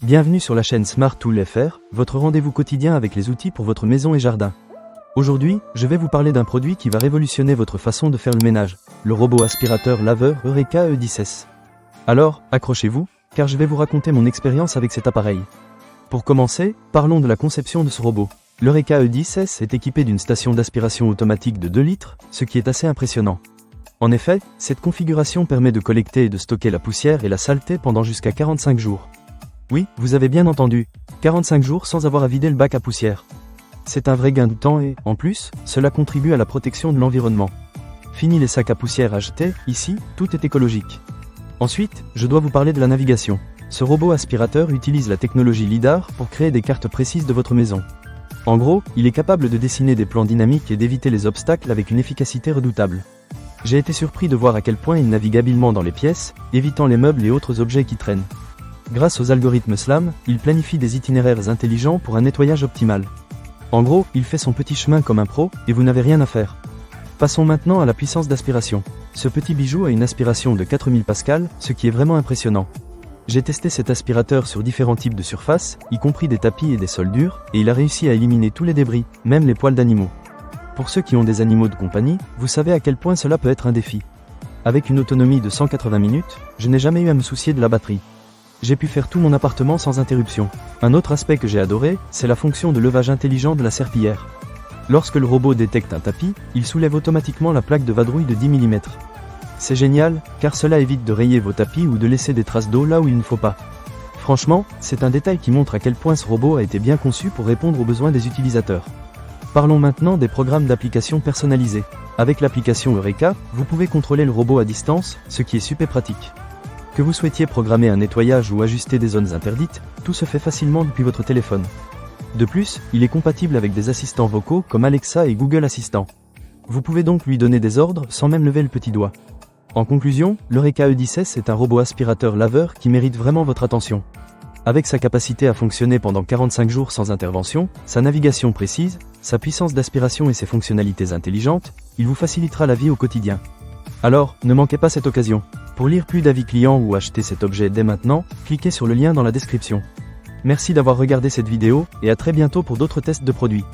Bienvenue sur la chaîne Smart Tool FR, votre rendez-vous quotidien avec les outils pour votre maison et jardin. Aujourd'hui, je vais vous parler d'un produit qui va révolutionner votre façon de faire le ménage, le robot aspirateur laveur Eureka E10S. Alors, accrochez-vous, car je vais vous raconter mon expérience avec cet appareil. Pour commencer, parlons de la conception de ce robot. L'Eureka E10S est équipé d'une station d'aspiration automatique de 2 litres, ce qui est assez impressionnant. En effet, cette configuration permet de collecter et de stocker la poussière et la saleté pendant jusqu'à 45 jours. Oui, vous avez bien entendu, 45 jours sans avoir à vider le bac à poussière. C'est un vrai gain de temps et, en plus, cela contribue à la protection de l'environnement. Fini les sacs à poussière à jeter, ici, tout est écologique. Ensuite, je dois vous parler de la navigation. Ce robot aspirateur utilise la technologie LiDAR pour créer des cartes précises de votre maison. En gros, il est capable de dessiner des plans dynamiques et d'éviter les obstacles avec une efficacité redoutable. J'ai été surpris de voir à quel point il navigue habilement dans les pièces, évitant les meubles et autres objets qui traînent. Grâce aux algorithmes SLAM, il planifie des itinéraires intelligents pour un nettoyage optimal. En gros, il fait son petit chemin comme un pro, et vous n'avez rien à faire. Passons maintenant à la puissance d'aspiration. Ce petit bijou a une aspiration de 4000 pascal, ce qui est vraiment impressionnant. J'ai testé cet aspirateur sur différents types de surfaces, y compris des tapis et des sols durs, et il a réussi à éliminer tous les débris, même les poils d'animaux. Pour ceux qui ont des animaux de compagnie, vous savez à quel point cela peut être un défi. Avec une autonomie de 180 minutes, je n'ai jamais eu à me soucier de la batterie. J'ai pu faire tout mon appartement sans interruption. Un autre aspect que j'ai adoré, c'est la fonction de levage intelligent de la serpillière. Lorsque le robot détecte un tapis, il soulève automatiquement la plaque de vadrouille de 10 mm. C'est génial, car cela évite de rayer vos tapis ou de laisser des traces d'eau là où il ne faut pas. Franchement, c'est un détail qui montre à quel point ce robot a été bien conçu pour répondre aux besoins des utilisateurs. Parlons maintenant des programmes d'application personnalisés. Avec l'application Eureka, vous pouvez contrôler le robot à distance, ce qui est super pratique. Que vous souhaitiez programmer un nettoyage ou ajuster des zones interdites, tout se fait facilement depuis votre téléphone. De plus, il est compatible avec des assistants vocaux comme Alexa et Google Assistant. Vous pouvez donc lui donner des ordres sans même lever le petit doigt. En conclusion, l'Eureka E10S est un robot aspirateur laveur qui mérite vraiment votre attention. Avec sa capacité à fonctionner pendant 45 jours sans intervention, sa navigation précise, sa puissance d'aspiration et ses fonctionnalités intelligentes, il vous facilitera la vie au quotidien. Alors, ne manquez pas cette occasion. Pour lire plus d'avis clients ou acheter cet objet dès maintenant, cliquez sur le lien dans la description. Merci d'avoir regardé cette vidéo, et à très bientôt pour d'autres tests de produits.